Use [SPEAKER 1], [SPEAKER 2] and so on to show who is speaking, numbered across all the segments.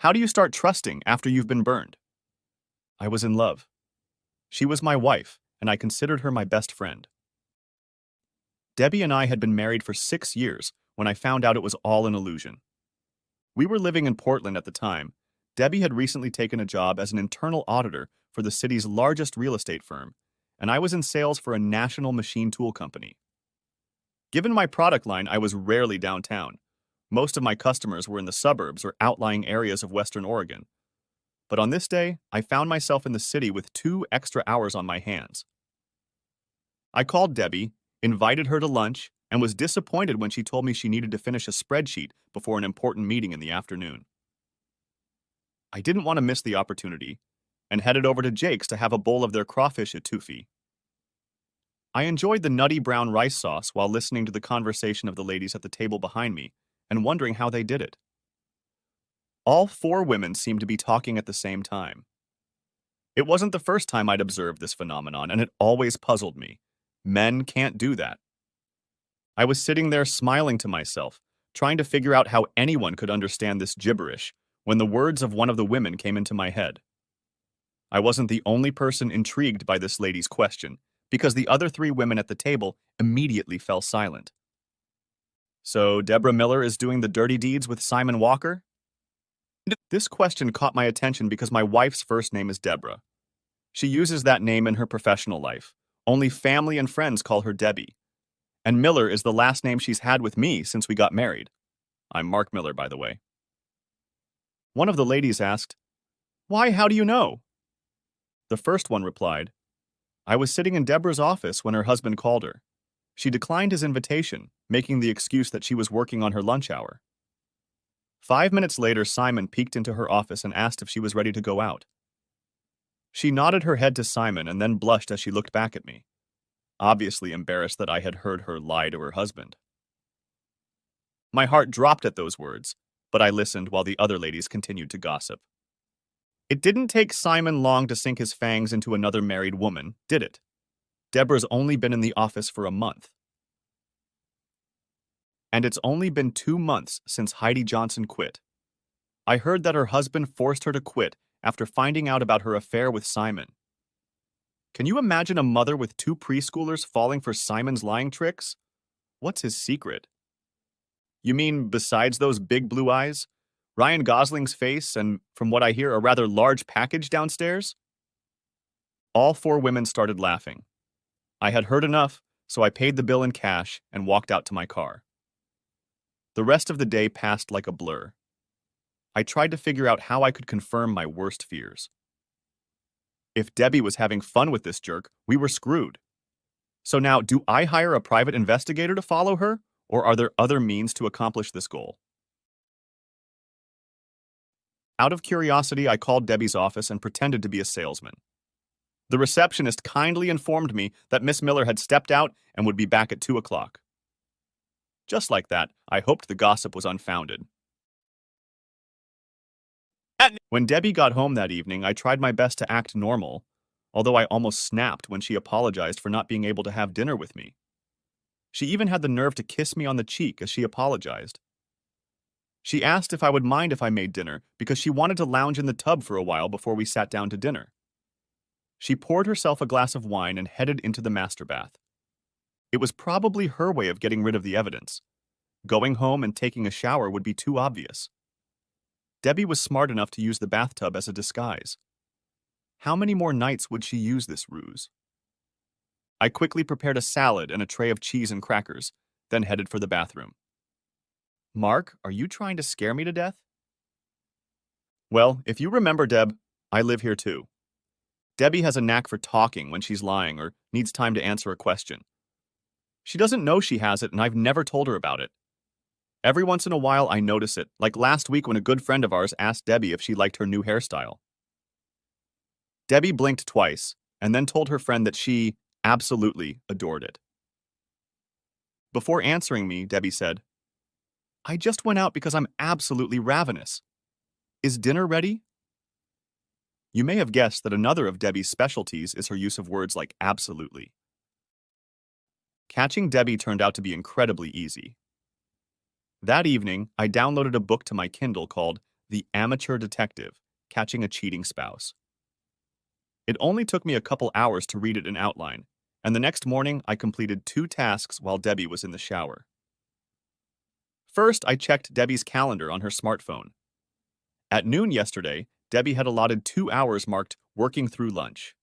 [SPEAKER 1] How do you start trusting after you've been burned? I was in love. She was my wife, and I considered her my best friend. Debbie and I had been married for 6 years when I found out it was all an illusion. We were living in Portland at the time. Debbie had recently taken a job as an internal auditor for the city's largest real estate firm, and I was in sales for a national machine tool company. Given my product line, I was rarely downtown. Most of my customers were in the suburbs or outlying areas of Western Oregon. But on this day, I found myself in the city with 2 extra hours on my hands. I called Debbie, invited her to lunch, and was disappointed when she told me she needed to finish a spreadsheet before an important meeting in the afternoon. I didn't want to miss the opportunity, and headed over to Jake's to have a bowl of their crawfish etouffee. I enjoyed the nutty brown rice sauce while listening to the conversation of the ladies at the table behind me and wondering how they did it. All 4 women seemed to be talking at the same time. It wasn't the first time I'd observed this phenomenon, and it always puzzled me. Men can't do that. I was sitting there smiling to myself, trying to figure out how anyone could understand this gibberish, when the words of one of the women came into my head. I wasn't the only person intrigued by this lady's question, because the other 3 women at the table immediately fell silent. So Deborah Miller is doing the dirty deeds with Simon Walker? This question caught my attention because my wife's first name is Deborah. She uses that name in her professional life. Only family and friends call her Debbie. And Miller is the last name she's had with me since we got married. I'm Mark Miller, by the way. One of the ladies asked, "Why, how do you know?" The first one replied, "I was sitting in Deborah's office when her husband called her. She declined his invitation, making the excuse that she was working on her lunch hour. 5 minutes later, Simon peeked into her office and asked if she was ready to go out. She nodded her head to Simon and then blushed as she looked back at me, obviously embarrassed that I had heard her lie to her husband. My heart dropped at those words, but I listened while the other ladies continued to gossip. It didn't take Simon long to sink his fangs into another married woman, did it? Deborah's only been in the office for a month. And it's only been 2 months since Heidi Johnson quit. I heard that her husband forced her to quit after finding out about her affair with Simon. Can you imagine a mother with 2 preschoolers falling for Simon's lying tricks? What's his secret? You mean besides those big blue eyes, Ryan Gosling's face, and from what I hear, a rather large package downstairs? All 4 women started laughing. I had heard enough, so I paid the bill in cash and walked out to my car. The rest of the day passed like a blur. I tried to figure out how I could confirm my worst fears. If Debbie was having fun with this jerk, we were screwed. So now, do I hire a private investigator to follow her, or are there other means to accomplish this goal? Out of curiosity, I called Debbie's office and pretended to be a salesman. The receptionist kindly informed me that Miss Miller had stepped out and would be back at 2 o'clock. Just like that, I hoped the gossip was unfounded. When Debbie got home that evening, I tried my best to act normal, although I almost snapped when she apologized for not being able to have dinner with me. She even had the nerve to kiss me on the cheek as she apologized. She asked if I would mind if I made dinner because she wanted to lounge in the tub for a while before we sat down to dinner. She poured herself a glass of wine and headed into the master bath. It was probably her way of getting rid of the evidence. Going home and taking a shower would be too obvious. Debbie was smart enough to use the bathtub as a disguise. How many more nights would she use this ruse? I quickly prepared a salad and a tray of cheese and crackers, then headed for the bathroom. Mark, are you trying to scare me to death? Well, if you remember, Deb, I live here too. Debbie has a knack for talking when she's lying or needs time to answer a question. She doesn't know she has it, and I've never told her about it. Every once in a while, I notice it, like last week when a good friend of ours asked Debbie if she liked her new hairstyle. Debbie blinked twice, and then told her friend that she absolutely adored it. Before answering me, Debbie said, "I just went out because I'm absolutely ravenous. Is dinner ready?" You may have guessed that another of Debbie's specialties is her use of words like absolutely. Catching Debbie turned out to be incredibly easy. That evening, I downloaded a book to my Kindle called The Amateur Detective, Catching a Cheating Spouse. It only took me a couple hours to read it in outline, and the next morning I completed 2 tasks while Debbie was in the shower. First, I checked Debbie's calendar on her smartphone. At noon yesterday, Debbie had allotted 2 hours marked working through lunch.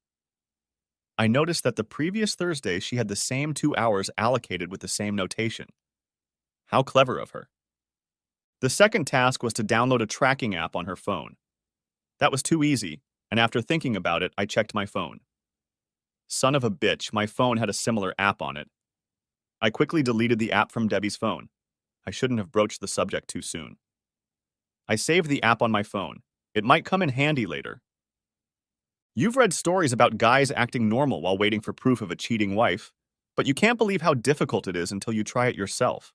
[SPEAKER 1] I noticed that the previous Thursday she had the same 2 hours allocated with the same notation. How clever of her. The second task was to download a tracking app on her phone. That was too easy, and after thinking about it, I checked my phone. Son of a bitch, my phone had a similar app on it. I quickly deleted the app from Debbie's phone. I shouldn't have broached the subject too soon. I saved the app on my phone. It might come in handy later. You've read stories about guys acting normal while waiting for proof of a cheating wife, but you can't believe how difficult it is until you try it yourself.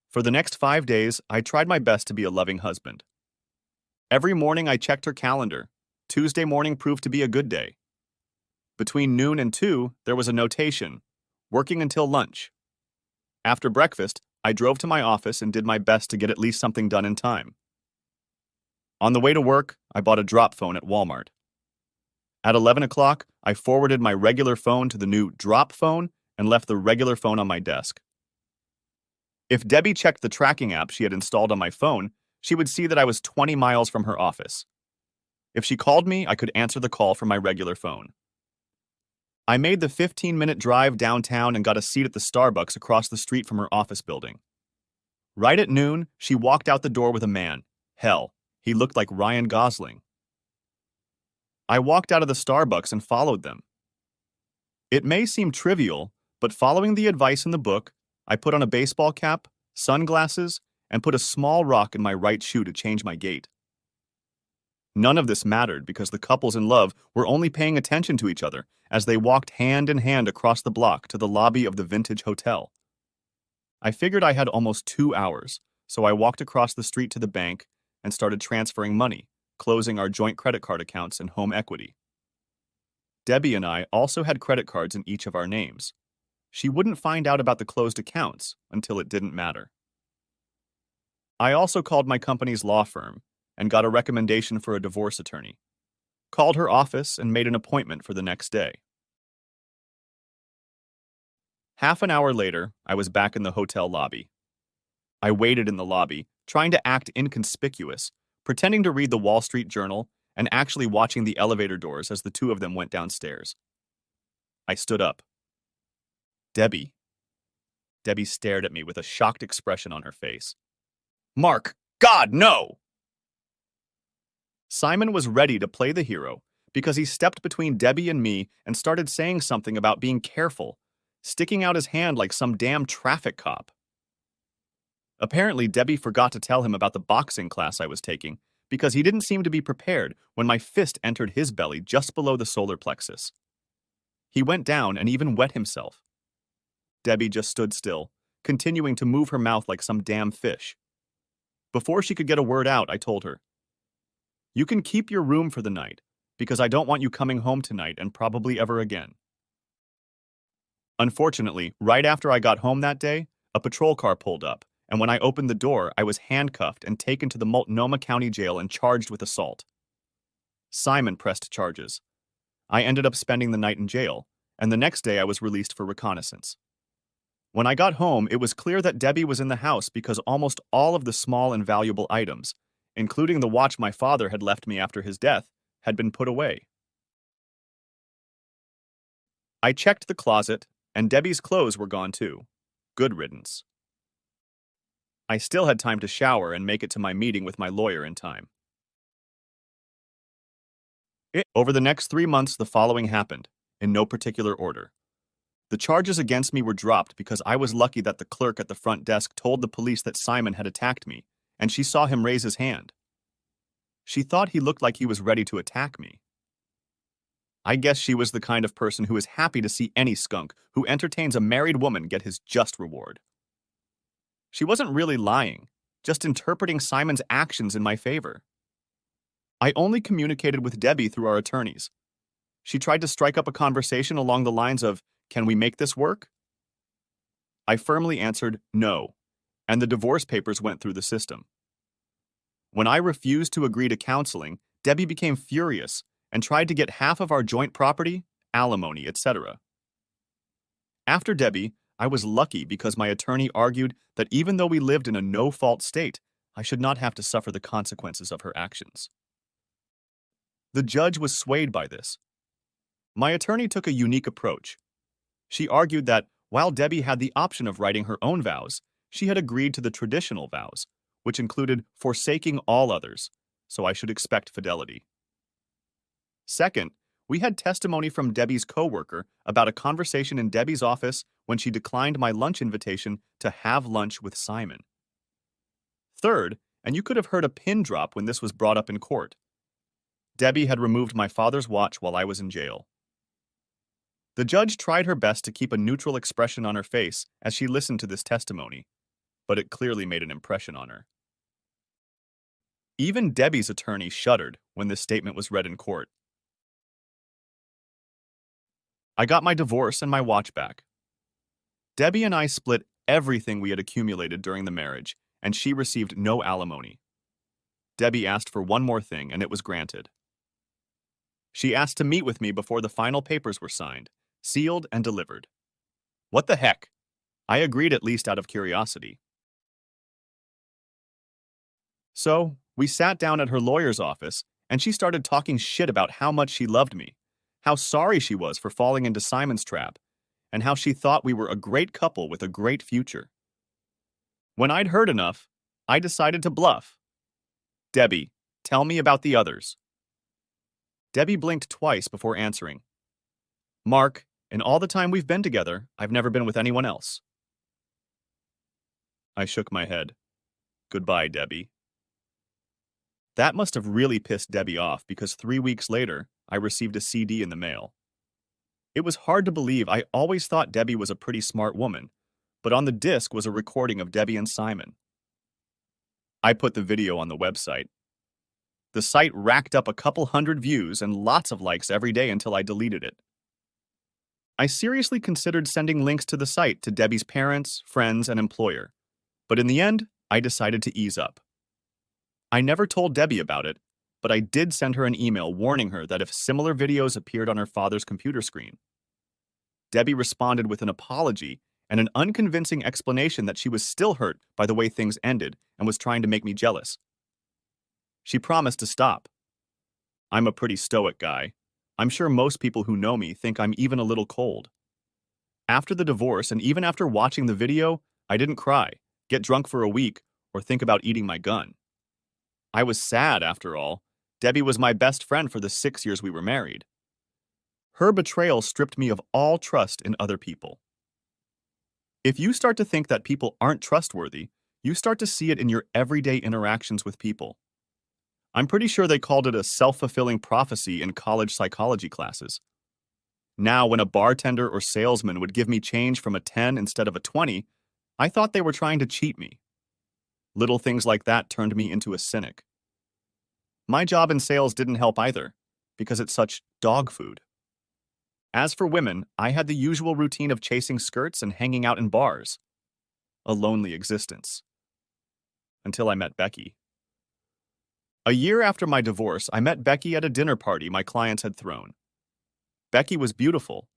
[SPEAKER 1] For the next 5 days, I tried my best to be a loving husband. Every morning I checked her calendar. Tuesday morning proved to be a good day. Between noon and 2, there was a notation, working until lunch. After breakfast, I drove to my office and did my best to get at least something done in time. On the way to work, I bought a drop phone at Walmart. At 11 o'clock, I forwarded my regular phone to the new drop phone and left the regular phone on my desk. If Debbie checked the tracking app she had installed on my phone, she would see that I was 20 miles from her office. If she called me, I could answer the call from my regular phone. I made the 15-minute drive downtown and got a seat at the Starbucks across the street from her office building. Right at noon, she walked out the door with a man. Hell, he looked like Ryan Gosling. I walked out of the Starbucks and followed them. It may seem trivial, but following the advice in the book, I put on a baseball cap, sunglasses, and put a small rock in my right shoe to change my gait. None of this mattered because the couples in love were only paying attention to each other as they walked hand in hand across the block to the lobby of the Vintage Hotel. I figured I had almost 2 hours, so I walked across the street to the bank and started transferring money, closing our joint credit card accounts and home equity. Debbie and I also had credit cards in each of our names. She wouldn't find out about the closed accounts until it didn't matter. I also called my company's law firm and got a recommendation for a divorce attorney, called her office and made an appointment for the next day. Half an hour later, I was back in the hotel lobby. I waited in the lobby, trying to act inconspicuous, pretending to read the Wall Street Journal and actually watching the elevator doors as the two of them went downstairs. I stood up. Debbie. Debbie stared at me with a shocked expression on her face. Mark, God, no! Simon was ready to play the hero because he stepped between Debbie and me and started saying something about being careful, sticking out his hand like some damn traffic cop. Apparently, Debbie forgot to tell him about the boxing class I was taking because he didn't seem to be prepared when my fist entered his belly just below the solar plexus. He went down and even wet himself. Debbie just stood still, continuing to move her mouth like some damn fish. Before she could get a word out, I told her, "You can keep your room for the night, because I don't want you coming home tonight and probably ever again." Unfortunately, right after I got home that day, a patrol car pulled up, and when I opened the door, I was handcuffed and taken to the Multnomah County Jail and charged with assault. Simon pressed charges. I ended up spending the night in jail, and the next day I was released for reconnaissance. When I got home, it was clear that Debbie was in the house because almost all of the small and valuable items, including the watch my father had left me after his death, had been put away. I checked the closet, and Debbie's clothes were gone too. Good riddance. I still had time to shower and make it to my meeting with my lawyer in time. Over the next 3 months, the following happened, in no particular order. The charges against me were dropped because I was lucky that the clerk at the front desk told the police that Simon had attacked me, and she saw him raise his hand. She thought he looked like he was ready to attack me. I guess she was the kind of person who is happy to see any skunk who entertains a married woman get his just reward. She wasn't really lying, just interpreting Simon's actions in my favor. I only communicated with Debbie through our attorneys. She tried to strike up a conversation along the lines of, "Can we make this work?" I firmly answered no, and the divorce papers went through the system. When I refused to agree to counseling, Debbie became furious and tried to get half of our joint property, alimony, etc. After Debbie, I was lucky because my attorney argued that even though we lived in a no-fault state, I should not have to suffer the consequences of her actions. The judge was swayed by this. My attorney took a unique approach. She argued that while Debbie had the option of writing her own vows, she had agreed to the traditional vows, which included forsaking all others, so I should expect fidelity. Second, we had testimony from Debbie's coworker about a conversation in Debbie's office when she declined my lunch invitation to have lunch with Simon. Third, and you could have heard a pin drop when this was brought up in court, Debbie had removed my father's watch while I was in jail. The judge tried her best to keep a neutral expression on her face as she listened to this testimony, but it clearly made an impression on her. Even Debbie's attorney shuddered when this statement was read in court. I got my divorce and my watch back. Debbie and I split everything we had accumulated during the marriage, and she received no alimony. Debbie asked for one more thing, and it was granted. She asked to meet with me before the final papers were signed, sealed, and delivered. What the heck? I agreed, at least out of curiosity. So, we sat down at her lawyer's office, and she started talking shit about how much she loved me, how sorry she was for falling into Simon's trap, and how she thought we were a great couple with a great future. When I'd heard enough, I decided to bluff. Debbie, tell me about the others. Debbie blinked twice before answering. Mark, in all the time we've been together, I've never been with anyone else. I shook my head. Goodbye, Debbie. That must have really pissed Debbie off because 3 weeks later, I received a CD in the mail. It was hard to believe. I always thought Debbie was a pretty smart woman, but on the disc was a recording of Debbie and Simon. I put the video on the website. The site racked up a couple hundred views and lots of likes every day until I deleted it. I seriously considered sending links to the site to Debbie's parents, friends, and employer, but in the end, I decided to ease up. I never told Debbie about it, but I did send her an email warning her that if similar videos appeared on her father's computer screen. Debbie responded with an apology and an unconvincing explanation that she was still hurt by the way things ended and was trying to make me jealous. She promised to stop. I'm a pretty stoic guy. I'm sure most people who know me think I'm even a little cold. After the divorce, and even after watching the video, I didn't cry, get drunk for a week, or think about eating my gun. I was sad, after all. Debbie was my best friend for the 6 years we were married. Her betrayal stripped me of all trust in other people. If you start to think that people aren't trustworthy, you start to see it in your everyday interactions with people. I'm pretty sure they called it a self-fulfilling prophecy in college psychology classes. Now, when a bartender or salesman would give me change from a 10 instead of a 20, I thought they were trying to cheat me. Little things like that turned me into a cynic. My job in sales didn't help either, because it's such dog food. As for women, I had the usual routine of chasing skirts and hanging out in bars. A lonely existence. Until I met Becky. A year after my divorce, I met Becky at a dinner party my clients had thrown. Becky was beautiful.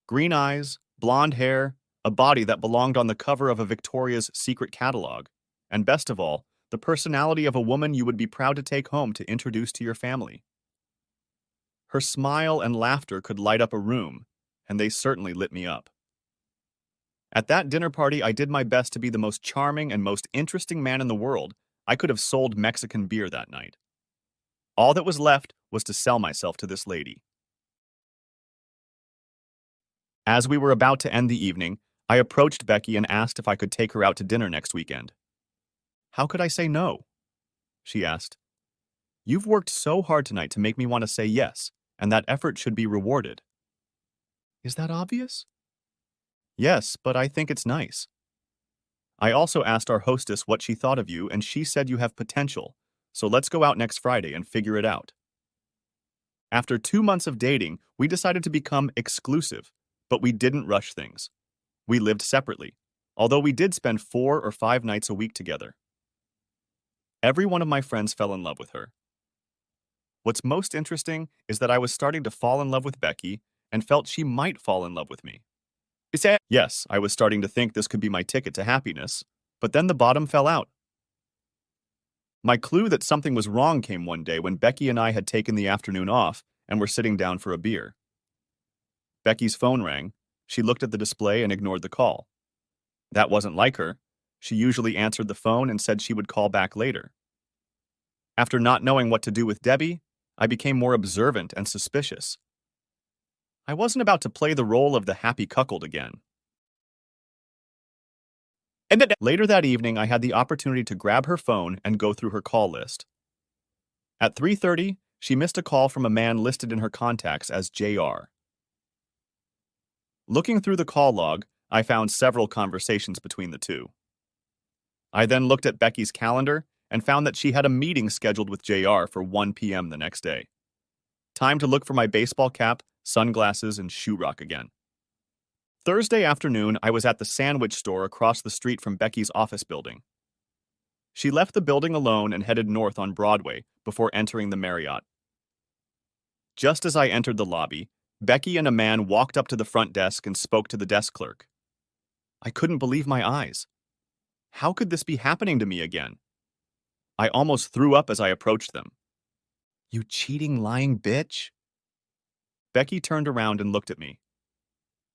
[SPEAKER 1] Green eyes, blonde hair, a body that belonged on the cover of a Victoria's Secret catalog, and best of all, the personality of a woman you would be proud to take home to introduce to your family. Her smile and laughter could light up a room, and they certainly lit me up. At that dinner party, I did my best to be the most charming and most interesting man in the world. I could have sold Mexican beer that night. All that was left was to sell myself to this lady. As we were about to end the evening, I approached Becky and asked if I could take her out to dinner next weekend. How could I say no? She asked. You've worked so hard tonight to make me want to say yes, and that effort should be rewarded. Is that obvious? Yes, but I think it's nice. I also asked our hostess what she thought of you, and she said you have potential, so let's go out next Friday and figure it out. After 2 months of dating, we decided to become exclusive, but we didn't rush things. We lived separately, although we did spend 4 or 5 nights a week together. Every one of my friends fell in love with her. What's most interesting is that I was starting to fall in love with Becky and felt she might fall in love with me. Yes, I was starting to think this could be my ticket to happiness, but then the bottom fell out. My clue that something was wrong came one day when Becky and I had taken the afternoon off and were sitting down for a beer. Becky's phone rang. She looked at the display and ignored the call. That wasn't like her. She usually answered the phone and said she would call back later. After not knowing what to do with Debbie, I became more observant and suspicious. I wasn't about to play the role of the happy cuckold again. And then later that evening, I had the opportunity to grab her phone and go through her call list. At 3:30, she missed a call from a man listed in her contacts as JR. Looking through the call log, I found several conversations between the two. I then looked at Becky's calendar and found that she had a meeting scheduled with JR for 1 p.m. the next day. Time to look for my baseball cap, sunglasses, and shoe rock again. Thursday afternoon, I was at the sandwich store across the street from Becky's office building. She left the building alone and headed north on Broadway before entering the Marriott. Just as I entered the lobby, Becky and a man walked up to the front desk and spoke to the desk clerk. I couldn't believe my eyes. How could this be happening to me again? I almost threw up as I approached them. You cheating, lying bitch? Becky turned around and looked at me.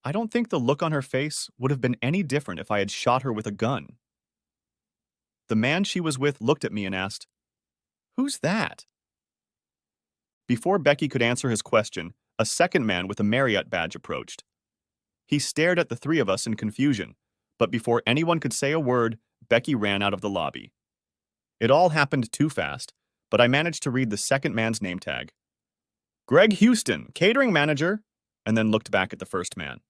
[SPEAKER 1] I don't think the look on her face would have been any different if I had shot her with a gun. The man she was with looked at me and asked, "Who's that?" Before Becky could answer his question, a second man with a Marriott badge approached. He stared at the three of us in confusion, but before anyone could say a word, Becky ran out of the lobby. It all happened too fast, but I managed to read the second man's name tag. Greg Houston, catering manager, and then looked back at the first man.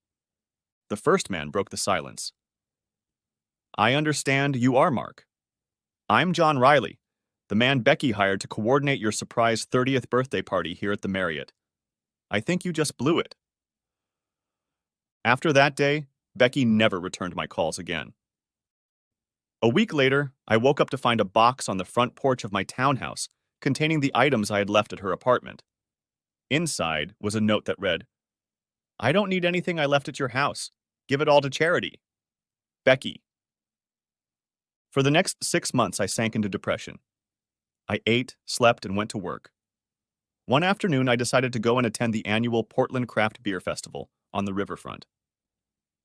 [SPEAKER 1] The first man broke the silence. I understand you are Mark. I'm John Riley, the man Becky hired to coordinate your surprise 30th birthday party here at the Marriott. I think you just blew it. After that day, Becky never returned my calls again. A week later, I woke up to find a box on the front porch of my townhouse containing the items I had left at her apartment. Inside was a note that read, I don't need anything I left at your house. Give it all to charity. Becky. For the next 6 months, I sank into depression. I ate, slept, and went to work. One afternoon, I decided to go and attend the annual Portland Craft Beer Festival on the riverfront.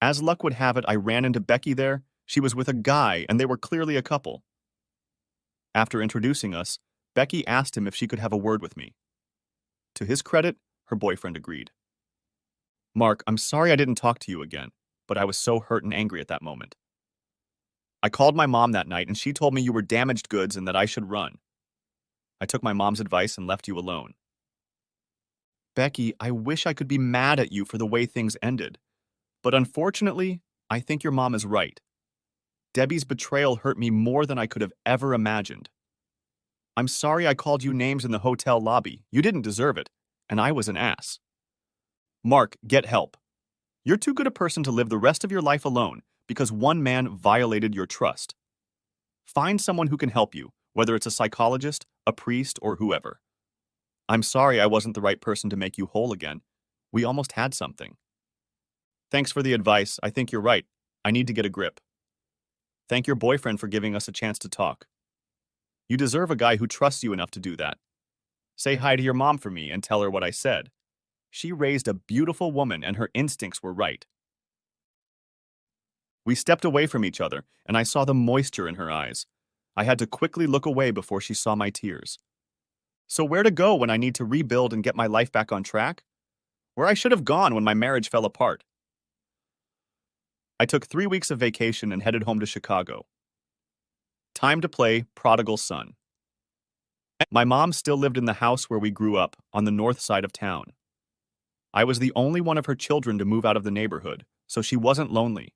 [SPEAKER 1] As luck would have it, I ran into Becky there. She was with a guy, and they were clearly a couple. After introducing us, Becky asked him if she could have a word with me. To his credit, her boyfriend agreed. Mark, I'm sorry I didn't talk to you again, but I was so hurt and angry at that moment. I called my mom that night, and she told me you were damaged goods and that I should run. I took my mom's advice and left you alone. Becky, I wish I could be mad at you for the way things ended, but unfortunately, I think your mom is right. Debbie's betrayal hurt me more than I could have ever imagined. I'm sorry I called you names in the hotel lobby. You didn't deserve it, and I was an ass. Mark, get help. You're too good a person to live the rest of your life alone because one man violated your trust. Find someone who can help you, whether it's a psychologist, a priest, or whoever. I'm sorry I wasn't the right person to make you whole again. We almost had something. Thanks for the advice. I think you're right. I need to get a grip. Thank your boyfriend for giving us a chance to talk. You deserve a guy who trusts you enough to do that. Say hi to your mom for me and tell her what I said. She raised a beautiful woman and her instincts were right. We stepped away from each other, and I saw the moisture in her eyes. I had to quickly look away before she saw my tears. So where to go when I need to rebuild and get my life back on track? Where I should have gone when my marriage fell apart. I took 3 weeks of vacation and headed home to Chicago. Time to play prodigal son. My mom still lived in the house where we grew up, on the north side of town. I was the only one of her children to move out of the neighborhood, so she wasn't lonely.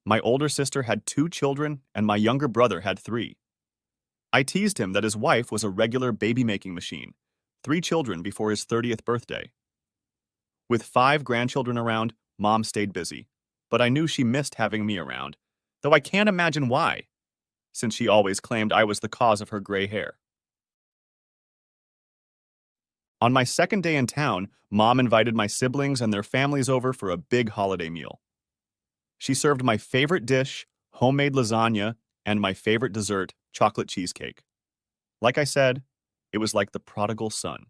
[SPEAKER 1] My older sister had 2 children, and my younger brother had 3. I teased him that his wife was a regular baby-making machine, 3 children before his 30th birthday. With 5 grandchildren around, Mom stayed busy, but I knew she missed having me around, though I can't imagine why. since she always claimed I was the cause of her gray hair. On my second day in town, Mom invited my siblings and their families over for a big holiday meal. She served my favorite dish, homemade lasagna, and my favorite dessert, chocolate cheesecake. Like I said, it was like the prodigal son.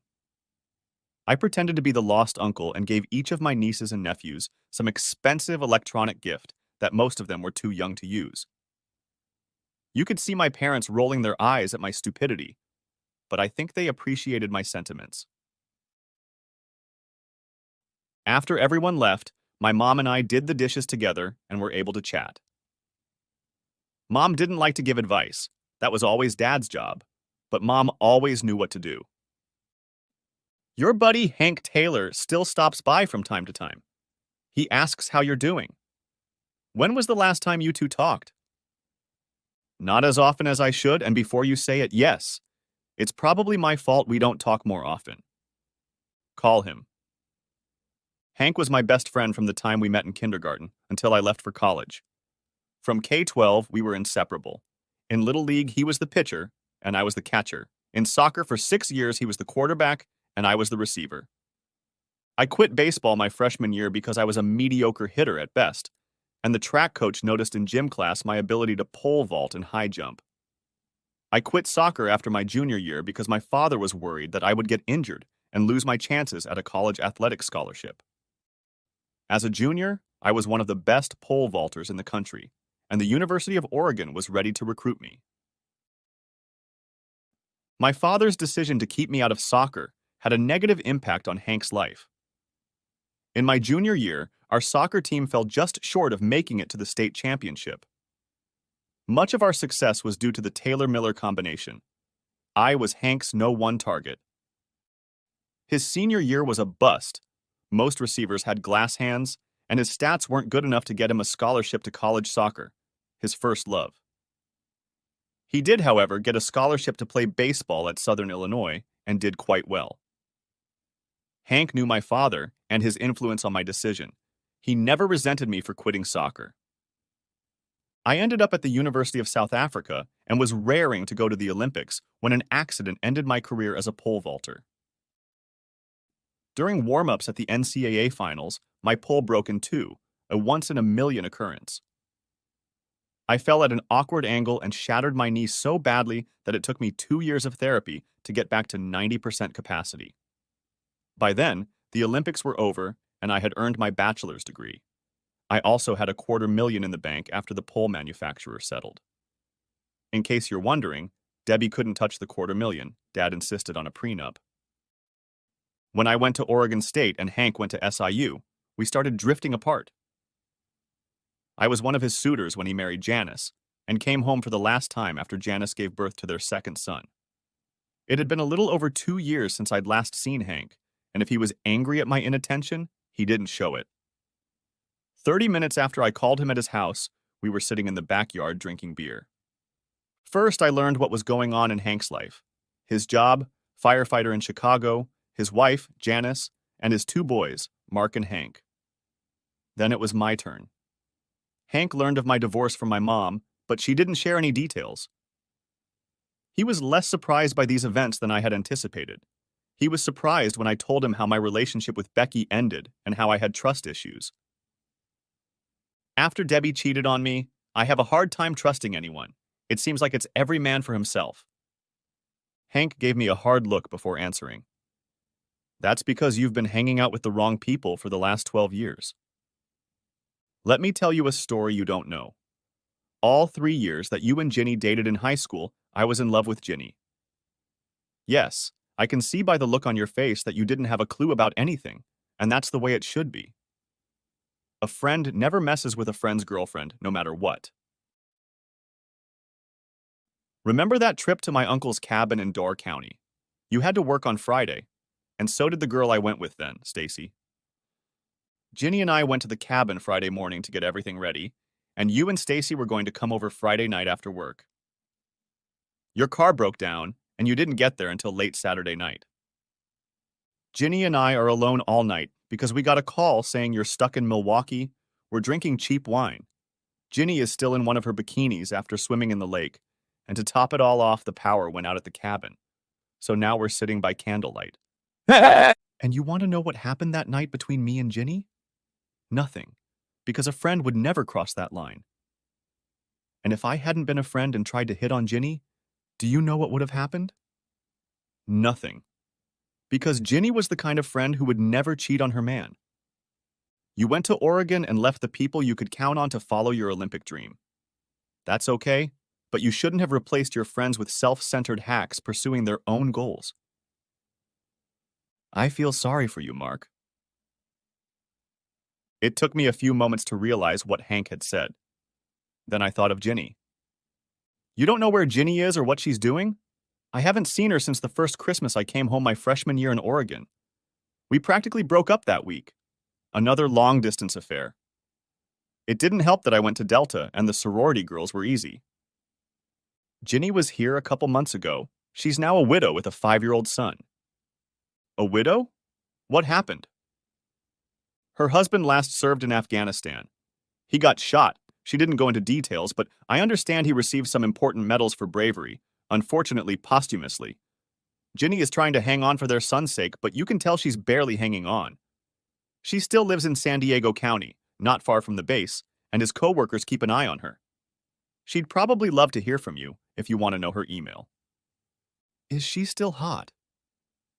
[SPEAKER 1] I pretended to be the lost uncle and gave each of my nieces and nephews some expensive electronic gift that most of them were too young to use. You could see my parents rolling their eyes at my stupidity, but I think they appreciated my sentiments. After everyone left, my mom and I did the dishes together and were able to chat. Mom didn't like to give advice. That was always Dad's job. But Mom always knew what to do. Your buddy Hank Taylor still stops by from time to time. He asks how you're doing. When was the last time you two talked? Not as often as I should, and before you say it, yes. It's probably my fault we don't talk more often. Call him. Hank was my best friend from the time we met in kindergarten until I left for college. From K-12, we were inseparable. In Little League, he was the pitcher, and I was the catcher. In soccer, for 6 years, he was the quarterback, and I was the receiver. I quit baseball my freshman year because I was a mediocre hitter at best, and the track coach noticed in gym class my ability to pole vault and high jump. I quit soccer after my junior year because my father was worried that I would get injured and lose my chances at a college athletic scholarship. As a junior, I was one of the best pole vaulters in the country, and the University of Oregon was ready to recruit me. My father's decision to keep me out of soccer had a negative impact on Hank's life. In my junior year, our soccer team fell just short of making it to the state championship. Much of our success was due to the Taylor-Miller combination. I was Hank's no-one target. His senior year was a bust. Most receivers had glass hands, and his stats weren't good enough to get him a scholarship to college soccer, his first love. He did, however, get a scholarship to play baseball at Southern Illinois and did quite well. Hank knew my father and his influence on my decision. He never resented me for quitting soccer. I ended up at the University of South Africa and was raring to go to the Olympics when an accident ended my career as a pole vaulter. During warm-ups at the NCAA finals, my pole broke in two, a once-in-a-million occurrence. I fell at an awkward angle and shattered my knee so badly that it took me 2 years of therapy to get back to 90% capacity. By then, the Olympics were over, and I had earned my bachelor's degree. I also had $250,000 in the bank after the pole manufacturer settled. In case you're wondering, Debbie couldn't touch the $250,000. Dad insisted on a prenup. When I went to Oregon State and Hank went to SIU, we started drifting apart. I was one of his suitors when he married Janice, and came home for the last time after Janice gave birth to their second son. It had been a little over 2 years since I'd last seen Hank, and if he was angry at my inattention, he didn't show it. 30 minutes after I called him at his house, we were sitting in the backyard drinking beer. First, I learned what was going on in Hank's life. His job, firefighter in Chicago, his wife, Janice, and his 2 boys, Mark and Hank. Then it was my turn. Hank learned of my divorce from my mom, but she didn't share any details. He was less surprised by these events than I had anticipated. He was surprised when I told him how my relationship with Becky ended and how I had trust issues. After Debbie cheated on me, I have a hard time trusting anyone. It seems like it's every man for himself. Hank gave me a hard look before answering. That's because you've been hanging out with the wrong people for the last 12 years. Let me tell you a story you don't know. All 3 years that you and Ginny dated in high school, I was in love with Ginny. Yes, I can see by the look on your face that you didn't have a clue about anything, and that's the way it should be. A friend never messes with a friend's girlfriend, no matter what. Remember that trip to my uncle's cabin in Door County? You had to work on Friday, and so did the girl I went with then, Stacy. Ginny and I went to the cabin Friday morning to get everything ready, and you and Stacy were going to come over Friday night after work. Your car broke down, and you didn't get there until late Saturday night. Ginny and I are alone all night because we got a call saying you're stuck in Milwaukee, we're drinking cheap wine. Ginny is still in one of her bikinis after swimming in the lake, And to top it all off, the power went out at the cabin. So now we're sitting by candlelight. And you want to know what happened that night between me and Ginny? Nothing. Because a friend would never cross that line. And if I hadn't been a friend and tried to hit on Ginny, do you know what would have happened? Nothing. Because Ginny was the kind of friend who would never cheat on her man. You went to Oregon and left the people you could count on to follow your Olympic dream. That's okay, but you shouldn't have replaced your friends with self-centered hacks pursuing their own goals. I feel sorry for you, Mark. It took me a few moments to realize what Hank had said. Then I thought of Ginny. You don't know where Ginny is or what she's doing? I haven't seen her since the first Christmas I came home my freshman year in Oregon. We practically broke up that week. Another long-distance affair. It didn't help that I went to Delta and the sorority girls were easy. Ginny was here a couple months ago. She's now a widow with a 5-year-old son. A widow? What happened? Her husband last served in Afghanistan. He got shot. She didn't go into details, but I understand he received some important medals for bravery, unfortunately posthumously. Ginny is trying to hang on for their son's sake, but you can tell she's barely hanging on. She still lives in San Diego County, not far from the base, and his co-workers keep an eye on her. She'd probably love to hear from you if you want to know her email. Is she still hot?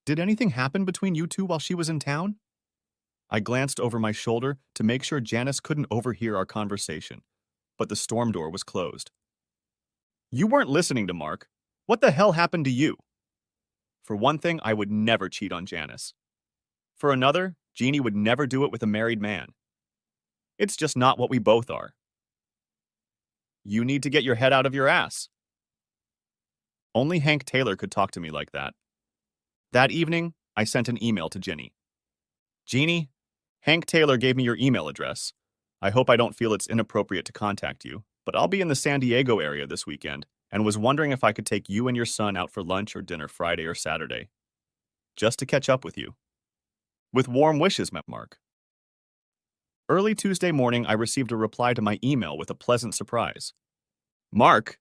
[SPEAKER 1] Did anything happen between you two while she was in town? I glanced over my shoulder to make sure Janice couldn't overhear our conversation, but the storm door was closed. You weren't listening to Mark. What the hell happened to you? For one thing, I would never cheat on Janice. For another, Jeannie would never do it with a married man. It's just not what we both are. You need to get your head out of your ass. Only Hank Taylor could talk to me like that. That evening, I sent an email to Ginny. Jeannie, Hank Taylor gave me your email address. I hope I don't feel it's inappropriate to contact you, but I'll be in the San Diego area this weekend and was wondering if I could take you and your son out for lunch or dinner Friday or Saturday. Just to catch up with you. With warm wishes, Mark. Early Tuesday morning, I received a reply to my email with a pleasant surprise. Mark,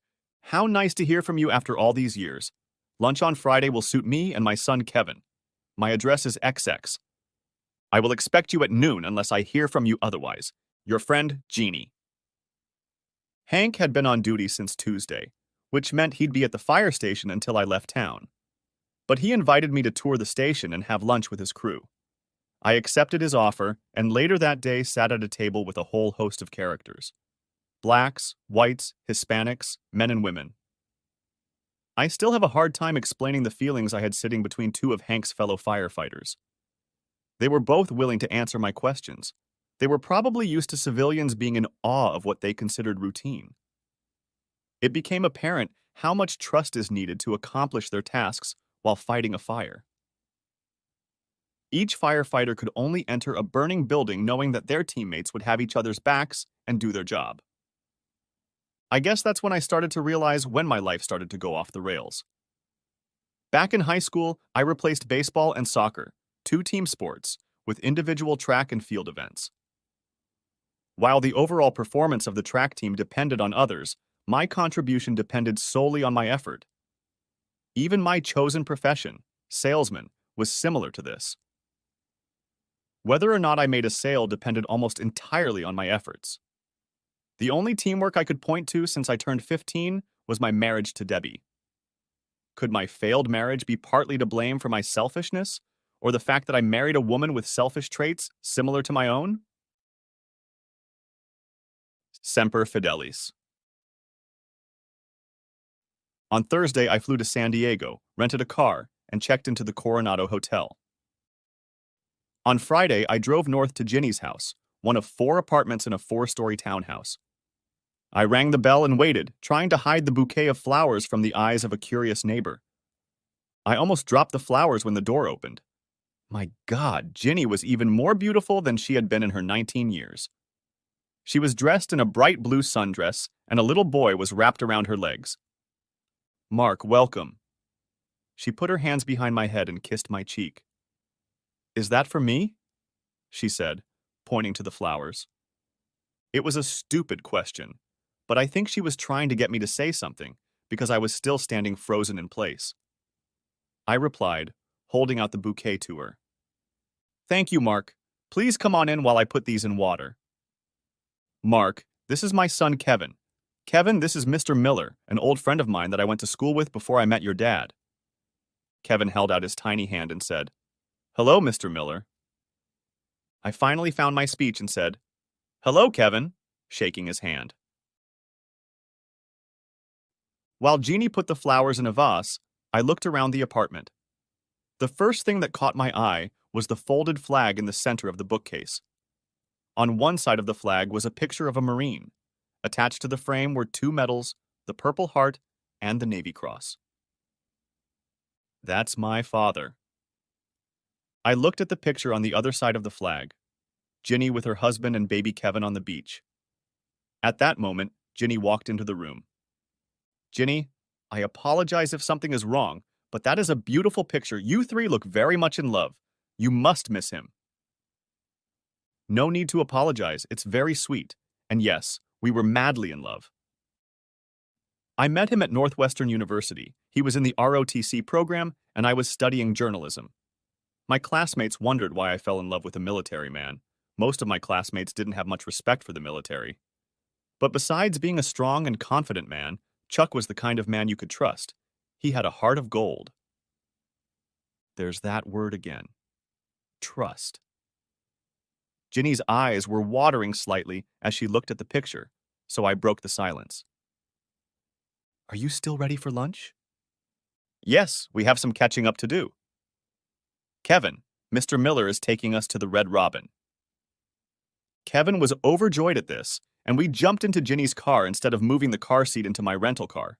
[SPEAKER 1] how nice to hear from you after all these years. Lunch on Friday will suit me and my son Kevin. My address is XX. I will expect you at noon unless I hear from you otherwise. Your friend, Jeannie. Hank had been on duty since Tuesday, which meant he'd be at the fire station until I left town. But he invited me to tour the station and have lunch with his crew. I accepted his offer, and later that day sat at a table with a whole host of characters. Blacks, whites, Hispanics, men and women. I still have a hard time explaining the feelings I had sitting between two of Hank's fellow firefighters. They were both willing to answer my questions. They were probably used to civilians being in awe of what they considered routine. It became apparent how much trust is needed to accomplish their tasks while fighting a fire. Each firefighter could only enter a burning building knowing that their teammates would have each other's backs and do their job. I guess that's when I started to realize when my life started to go off the rails. Back in high school, I replaced baseball and soccer, two team sports, with individual track and field events. While the overall performance of the track team depended on others, my contribution depended solely on my effort. Even my chosen profession, salesman, was similar to this. Whether or not I made a sale depended almost entirely on my efforts. The only teamwork I could point to since I turned 15 was my marriage to Debbie. Could my failed marriage be partly to blame for my selfishness, or the fact that I married a woman with selfish traits similar to my own? Semper Fidelis. On Thursday, I flew to San Diego, rented a car, and checked into the Coronado Hotel. On Friday, I drove north to Ginny's house, one of 4 apartments in a 4-story townhouse. I rang the bell and waited, trying to hide the bouquet of flowers from the eyes of a curious neighbor. I almost dropped the flowers when the door opened. My God, Ginny was even more beautiful than she had been in her 19 years. She was dressed in a bright blue sundress, and a little boy was wrapped around her legs. Mark, welcome. She put her hands behind my head and kissed my cheek. Is that for me? She said, pointing to the flowers. It was a stupid question, but I think she was trying to get me to say something, because I was still standing frozen in place. I replied, holding out the bouquet to her. Thank you, Mark. Please come on in while I put these in water. Mark, this is my son Kevin. Kevin, this is Mr. Miller, an old friend of mine that I went to school with before I met your dad. Kevin held out his tiny hand and said, Hello, Mr. Miller. I finally found my speech and said, Hello, Kevin, shaking his hand. While Jeannie put the flowers in a vase, I looked around the apartment. The first thing that caught my eye was the folded flag in the center of the bookcase. On one side of the flag was a picture of a Marine. Attached to the frame were 2 medals, the Purple Heart and the Navy Cross. That's my father. I looked at the picture on the other side of the flag, Ginny with her husband and baby Kevin on the beach. At that moment, Ginny walked into the room. Ginny, I apologize if something is wrong, but that is a beautiful picture. You 3 look very much in love. You must miss him. No need to apologize. It's very sweet. And yes, we were madly in love. I met him at Northwestern University. He was in the ROTC program, and I was studying journalism. My classmates wondered why I fell in love with a military man. Most of my classmates didn't have much respect for the military. But besides being a strong and confident man, Chuck was the kind of man you could trust. He had a heart of gold. There's that word again. Trust. Ginny's eyes were watering slightly as she looked at the picture, so I broke the silence. Are you still ready for lunch? Yes, we have some catching up to do. Kevin, Mr. Miller is taking us to the Red Robin. Kevin was overjoyed at this, and we jumped into Ginny's car instead of moving the car seat into my rental car.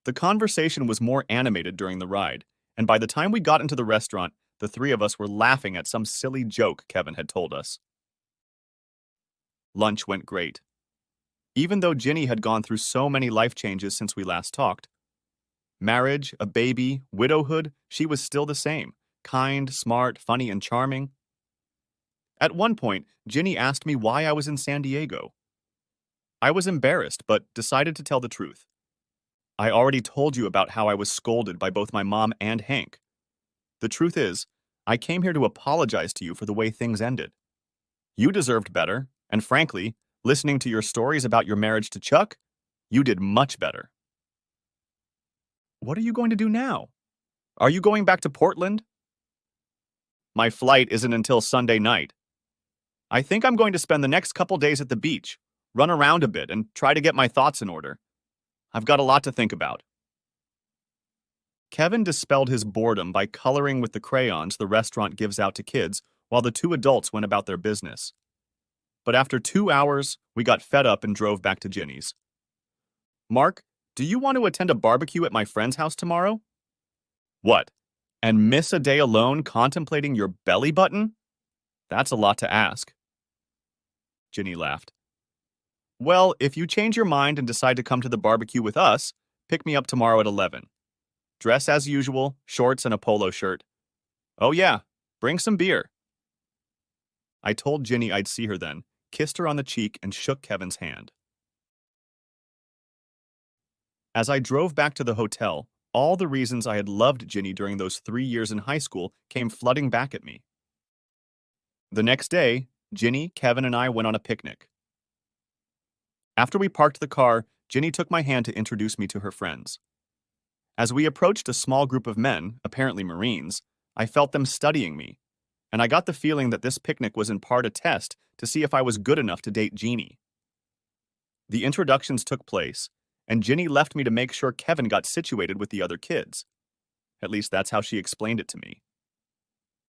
[SPEAKER 1] The conversation was more animated during the ride, and by the time we got into the restaurant, the 3 of us were laughing at some silly joke Kevin had told us. Lunch went great. Even though Ginny had gone through so many life changes since we last talked, marriage, a baby, widowhood, she was still the same, kind, smart, funny, and charming. At one point, Ginny asked me why I was in San Diego. I was embarrassed, but decided to tell the truth. I already told you about how I was scolded by both my mom and Hank. The truth is, I came here to apologize to you for the way things ended. You deserved better, and frankly, listening to your stories about your marriage to Chuck, you did much better. What are you going to do now? Are you going back to Portland? My flight isn't until Sunday night. I think I'm going to spend the next couple days at the beach, run around a bit, and try to get my thoughts in order. I've got a lot to think about. Kevin dispelled his boredom by coloring with the crayons the restaurant gives out to kids while the 2 adults went about their business. But after 2 hours, we got fed up and drove back to Ginny's. Mark, do you want to attend a barbecue at my friend's house tomorrow? What? And miss a day alone contemplating your belly button? That's a lot to ask. Ginny laughed. Well, if you change your mind and decide to come to the barbecue with us, pick me up tomorrow at 11. Dress as usual, shorts and a polo shirt. Oh yeah, bring some beer. I told Ginny I'd see her then, kissed her on the cheek, and shook Kevin's hand. As I drove back to the hotel, all the reasons I had loved Ginny during those 3 years in high school came flooding back at me. The next day, Ginny, Kevin, and I went on a picnic. After we parked the car, Ginny took my hand to introduce me to her friends. As we approached a small group of men, apparently Marines, I felt them studying me, and I got the feeling that this picnic was in part a test to see if I was good enough to date Jeannie. The introductions took place, and Ginny left me to make sure Kevin got situated with the other kids. At least that's how she explained it to me.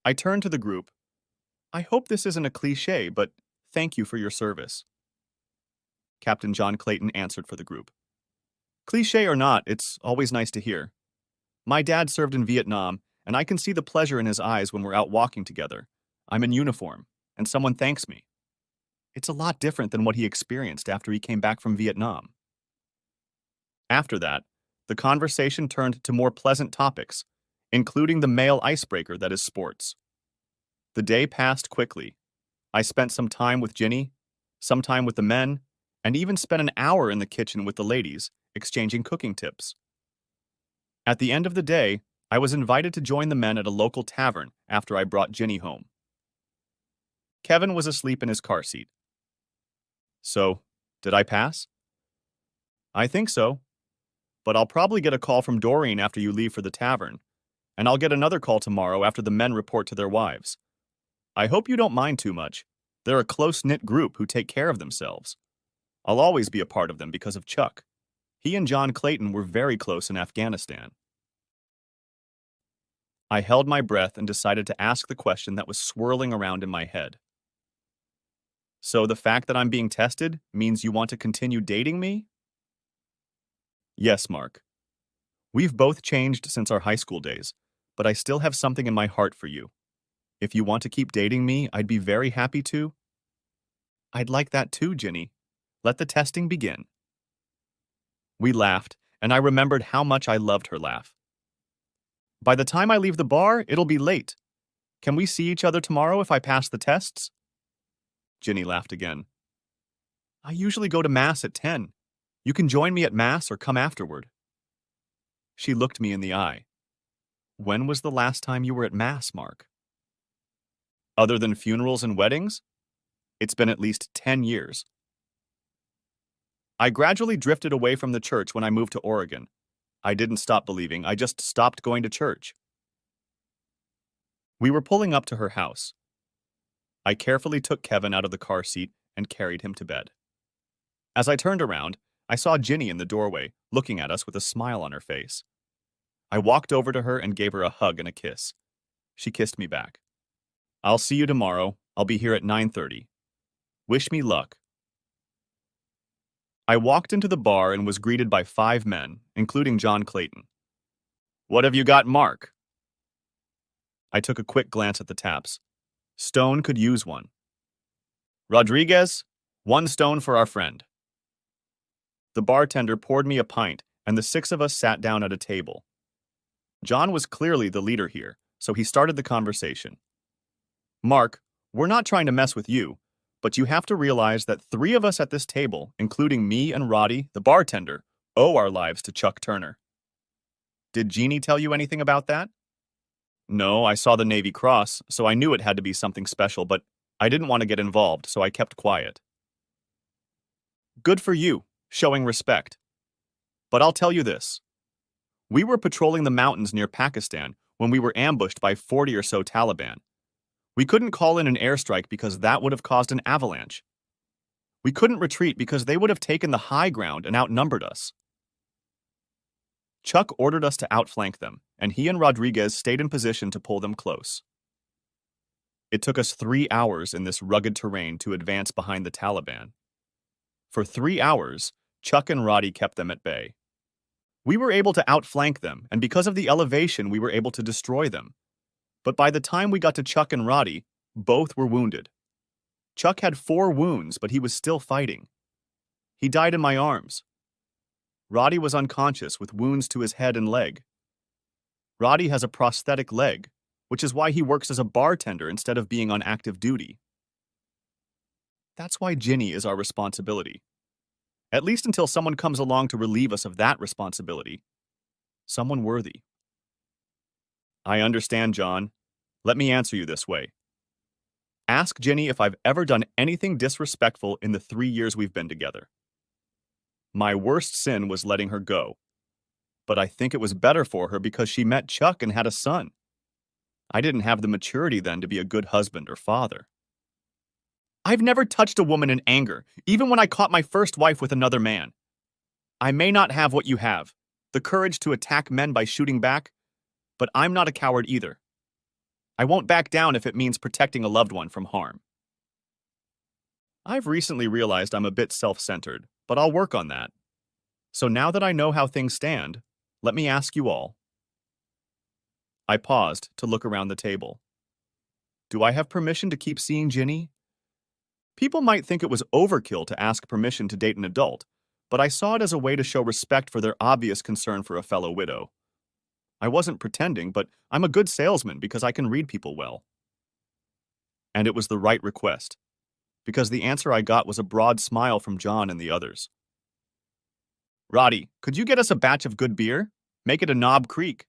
[SPEAKER 1] I turned to the group. I hope this isn't a cliché, but thank you for your service. Captain John Clayton answered for the group. Cliché or not, it's always nice to hear. My dad served in Vietnam, and I can see the pleasure in his eyes when we're out walking together. I'm in uniform, and someone thanks me. It's a lot different than what he experienced after he came back from Vietnam. After that, the conversation turned to more pleasant topics, including the male icebreaker that is sports. The day passed quickly. I spent some time with Ginny, some time with the men, and even spent an hour in the kitchen with the ladies, exchanging cooking tips. At the end of the day, I was invited to join the men at a local tavern after I brought Ginny home. Kevin was asleep in his car seat. So, did I pass? I think so, but I'll probably get a call from Doreen after you leave for the tavern, and I'll get another call tomorrow after the men report to their wives. I hope you don't mind too much. They're a close-knit group who take care of themselves. I'll always be a part of them because of Chuck. He and John Clayton were very close in Afghanistan. I held my breath and decided to ask the question that was swirling around in my head. So the fact that I'm being tested means you want to continue dating me? Yes, Mark. We've both changed since our high school days, but I still have something in my heart for you. If you want to keep dating me, I'd be very happy to. I'd like that too, Ginny. Let the testing begin. We laughed, and I remembered how much I loved her laugh. By the time I leave the bar, it'll be late. Can we see each other tomorrow if I pass the tests? Ginny laughed again. I usually go to Mass at 10. You can join me at Mass or come afterward. She looked me in the eye. When was the last time you were at Mass, Mark? Other than funerals and weddings? It's been at least 10 years. I gradually drifted away from the church when I moved to Oregon. I didn't stop believing, I just stopped going to church. We were pulling up to her house. I carefully took Kevin out of the car seat and carried him to bed. As I turned around, I saw Ginny in the doorway, looking at us with a smile on her face. I walked over to her and gave her a hug and a kiss. She kissed me back. I'll see you tomorrow. I'll be here at 9:30. Wish me luck. I walked into the bar and was greeted by 5 men, including John Clayton. What have you got, Mark? I took a quick glance at the taps. Stone could use one. Rodriguez, 1 stone for our friend. The bartender poured me a pint, and the 6 of us sat down at a table. John was clearly the leader here, so he started the conversation. Mark, we're not trying to mess with you, but you have to realize that 3 of us at this table, including me and Roddy, the bartender, owe our lives to Chuck Turner. Did Jeannie tell you anything about that? No, I saw the Navy Cross, so I knew it had to be something special, but I didn't want to get involved, so I kept quiet. Good for you, showing respect. But I'll tell you this. We were patrolling the mountains near Pakistan when we were ambushed by 40 or so Taliban. We couldn't call in an airstrike because that would have caused an avalanche. We couldn't retreat because they would have taken the high ground and outnumbered us. Chuck ordered us to outflank them, and he and Rodriguez stayed in position to pull them close. It took us 3 hours in this rugged terrain to advance behind the Taliban. For 3 hours, Chuck and Roddy kept them at bay. We were able to outflank them, and because of the elevation, we were able to destroy them. But by the time we got to Chuck and Roddy, both were wounded. Chuck had 4 wounds, but he was still fighting. He died in my arms. Roddy was unconscious with wounds to his head and leg. Roddy has a prosthetic leg, which is why he works as a bartender instead of being on active duty. That's why Ginny is our responsibility. At least until someone comes along to relieve us of that responsibility. Someone worthy. I understand, John. Let me answer you this way. Ask Ginny if I've ever done anything disrespectful in the 3 years we've been together. My worst sin was letting her go. But I think it was better for her because she met Chuck and had a son. I didn't have the maturity then to be a good husband or father. I've never touched a woman in anger, even when I caught my first wife with another man. I may not have what you have, the courage to attack men by shooting back, but I'm not a coward either. I won't back down if it means protecting a loved one from harm. I've recently realized I'm a bit self-centered, but I'll work on that. So now that I know how things stand, let me ask you all. I paused to look around the table. Do I have permission to keep seeing Ginny? People might think it was overkill to ask permission to date an adult, but I saw it as a way to show respect for their obvious concern for a fellow widow. I wasn't pretending, but I'm a good salesman because I can read people well. And it was the right request. because the answer I got was a broad smile from John and the others. Roddy, could you get us a batch of good beer? Make it a Knob Creek.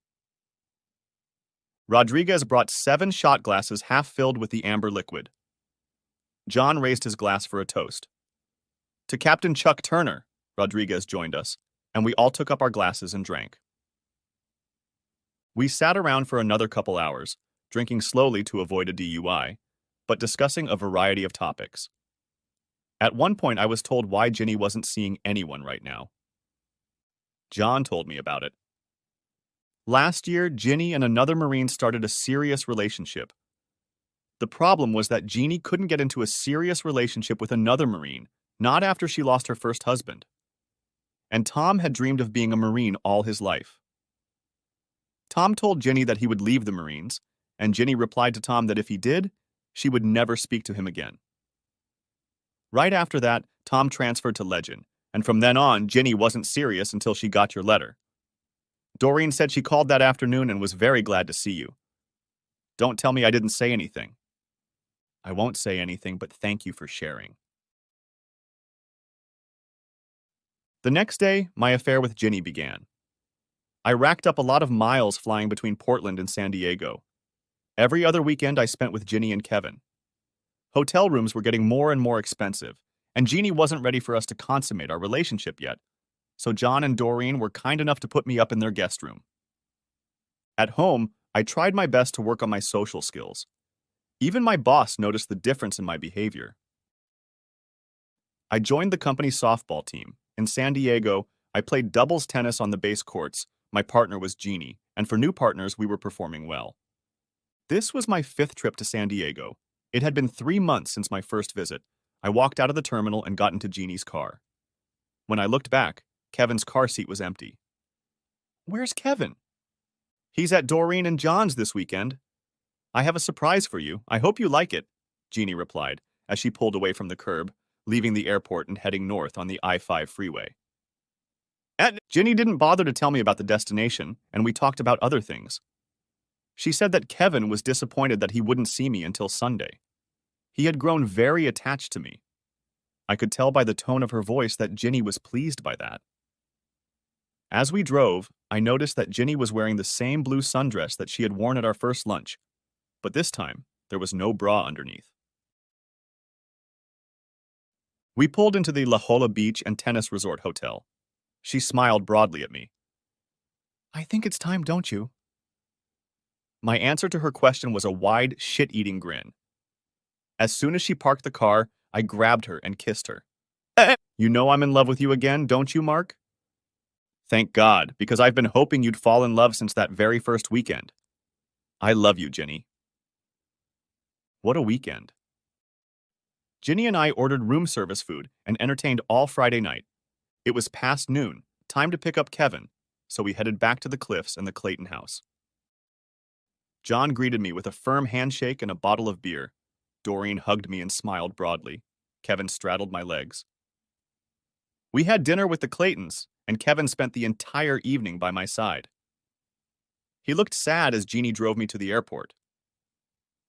[SPEAKER 1] Rodriguez brought 7 shot glasses half filled with the amber liquid. John raised his glass for a toast. To Captain Chuck Turner, Rodriguez joined us, and we all took up our glasses and drank. We sat around for another couple hours, drinking slowly to avoid a DUI, but discussing a variety of topics. At one point, I was told why Ginny wasn't seeing anyone right now. John told me about it. Last year, Ginny and another Marine started a serious relationship. The problem was that Jeannie couldn't get into a serious relationship with another Marine, not after she lost her first husband. And Tom had dreamed of being a Marine all his life. Tom told Ginny that he would leave the Marines, and Ginny replied to Tom that if he did, she would never speak to him again. Right after that, Tom transferred to Legend, and from then on, Ginny wasn't serious until she got your letter. Doreen said she called that afternoon and was very glad to see you. Don't tell me I didn't say anything. I won't say anything, but thank you for sharing. The next day, my affair with Ginny began. I racked up a lot of miles flying between Portland and San Diego. Every other weekend I spent with Ginny and Kevin. Hotel rooms were getting more and more expensive, and Jeannie wasn't ready for us to consummate our relationship yet, so John and Doreen were kind enough to put me up in their guest room. At home, I tried my best to work on my social skills. Even my boss noticed the difference in my behavior. I joined the company softball team. In San Diego, I played doubles tennis on the base courts. My partner was Jeannie, and for new partners, we were performing well. This was my 5th trip to San Diego. It had been 3 months since my first visit. I walked out of the terminal and got into Jeannie's car. When I looked back, Kevin's car seat was empty. Where's Kevin? He's at Doreen and John's this weekend. I have a surprise for you. I hope you like it, Jeannie replied as she pulled away from the curb, leaving the airport and heading north on the I-5 freeway. Ginny didn't bother to tell me about the destination, and we talked about other things. She said that Kevin was disappointed that he wouldn't see me until Sunday. He had grown very attached to me. I could tell by the tone of her voice that Ginny was pleased by that. As we drove, I noticed that Ginny was wearing the same blue sundress that she had worn at our first lunch, but this time, there was no bra underneath. We pulled into the La Jolla Beach and Tennis Resort Hotel. She smiled broadly at me. I think it's time, don't you? My answer to her question was a wide, shit-eating grin. As soon as she parked the car, I grabbed her and kissed her. You know I'm in love with you again, don't you, Mark? Thank God, because I've been hoping you'd fall in love since that very first weekend. I love you, Ginny. What a weekend. Ginny and I ordered room service food and entertained all Friday night. It was past noon, time to pick up Kevin, so we headed back to the Cliffs and the Clayton house. John greeted me with a firm handshake and a bottle of beer. Doreen hugged me and smiled broadly. Kevin straddled my legs. We had dinner with the Claytons, and Kevin spent the entire evening by my side. He looked sad as Jeannie drove me to the airport.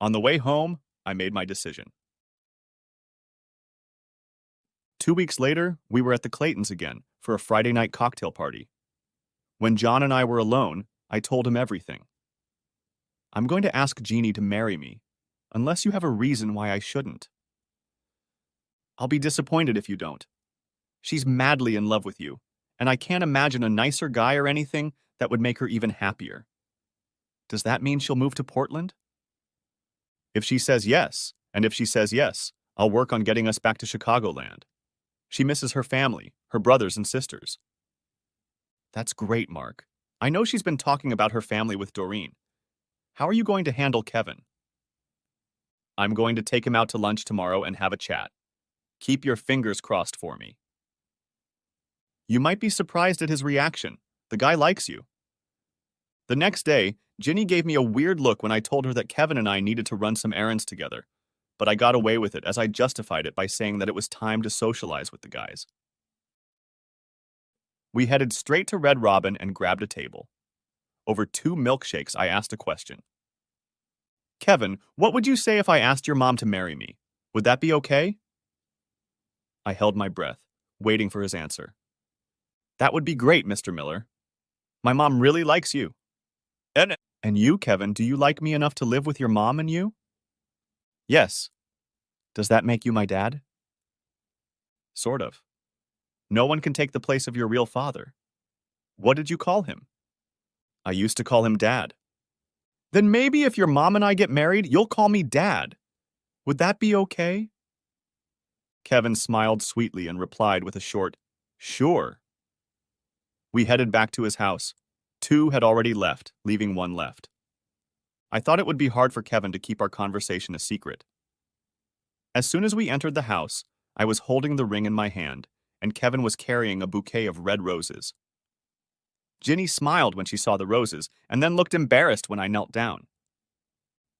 [SPEAKER 1] On the way home, I made my decision. 2 weeks later, we were at the Claytons again for a Friday night cocktail party. When John and I were alone, I told him everything. I'm going to ask Jeannie to marry me, unless you have a reason why I shouldn't. I'll be disappointed if you don't. She's madly in love with you, and I can't imagine a nicer guy or anything that would make her even happier. Does that mean she'll move to Portland? If she says yes, and if she says yes, I'll work on getting us back to Chicagoland. She misses her family, her brothers and sisters. That's great, Mark. I know she's been talking about her family with Doreen. How are you going to handle Kevin? I'm going to take him out to lunch tomorrow and have a chat. Keep your fingers crossed for me. You might be surprised at his reaction. The guy likes you. The next day, Ginny gave me a weird look when I told her that Kevin and I needed to run some errands together, but I got away with it as I justified it by saying that it was time to socialize with the guys. We headed straight to Red Robin and grabbed a table. Over 2 milkshakes, I asked a question. Kevin, what would you say if I asked your mom to marry me? Would that be okay? I held my breath, waiting for his answer. That would be great, Mr. Miller. My mom really likes you. And you, Kevin, do you like me enough to live with your mom and you? Yes. Does that make you my dad? Sort of. No one can take the place of your real father. What did you call him? I used to call him Dad. Then maybe if your mom and I get married, you'll call me Dad. Would that be okay? Kevin smiled sweetly and replied with a short, Sure. We headed back to his house. Two had already left, leaving one left. I thought it would be hard for Kevin to keep our conversation a secret. As soon as we entered the house, I was holding the ring in my hand, and Kevin was carrying a bouquet of red roses. Ginny smiled when she saw the roses, and then looked embarrassed when I knelt down.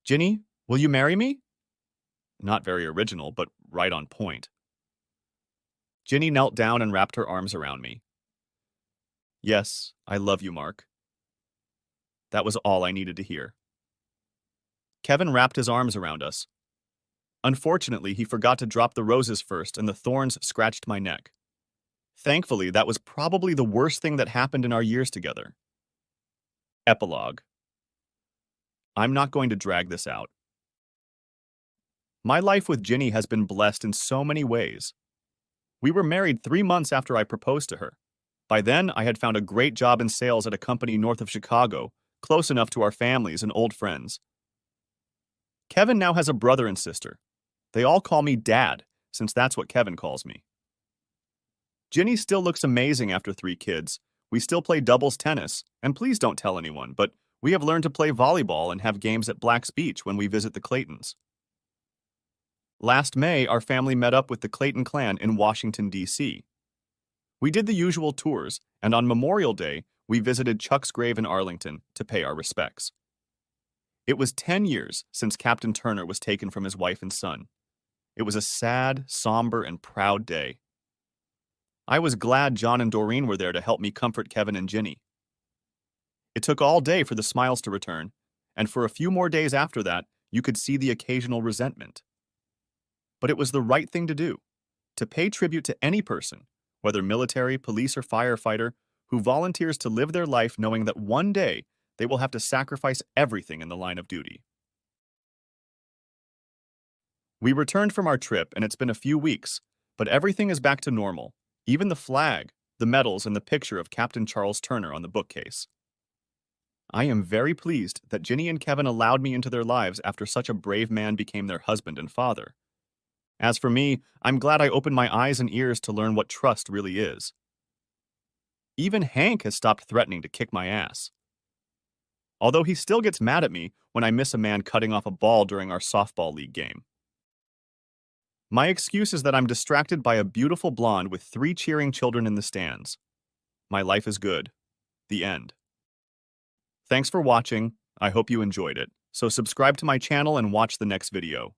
[SPEAKER 1] Ginny, will you marry me? Not very original, but right on point. Ginny knelt down and wrapped her arms around me. Yes, I love you, Mark. That was all I needed to hear. Kevin wrapped his arms around us. Unfortunately, he forgot to drop the roses first, and the thorns scratched my neck. Thankfully, that was probably the worst thing that happened in our years together. Epilogue. I'm not going to drag this out. My life with Ginny has been blessed in so many ways. We were married 3 months after I proposed to her. By then, I had found a great job in sales at a company north of Chicago, close enough to our families and old friends. Kevin now has a brother and sister. They all call me Dad, since that's what Kevin calls me. Ginny still looks amazing after 3 kids. We still play doubles tennis, and please don't tell anyone, but we have learned to play volleyball and have games at Black's Beach when we visit the Claytons. Last May, our family met up with the Clayton clan in Washington, D.C. We did the usual tours, and on Memorial Day, we visited Chuck's grave in Arlington to pay our respects. It was 10 years since Captain Turner was taken from his wife and son. It was a sad, somber, and proud day. I was glad John and Doreen were there to help me comfort Kevin and Ginny. It took all day for the smiles to return, and for a few more days after that, you could see the occasional resentment. But it was the right thing to do, to pay tribute to any person, whether military, police, or firefighter, who volunteers to live their life knowing that one day they will have to sacrifice everything in the line of duty. We returned from our trip, and it's been a few weeks, but everything is back to normal, even the flag, the medals, and the picture of Captain Charles Turner on the bookcase. I am very pleased that Ginny and Kevin allowed me into their lives after such a brave man became their husband and father. As for me, I'm glad I opened my eyes and ears to learn what trust really is. Even Hank has stopped threatening to kick my ass. Although he still gets mad at me when I miss a man cutting off a ball during our softball league game. My excuse is that I'm distracted by a beautiful blonde with 3 cheering children in the stands. My life is good. The end. Thanks for watching. I hope you enjoyed it. So subscribe to my channel and watch the next video.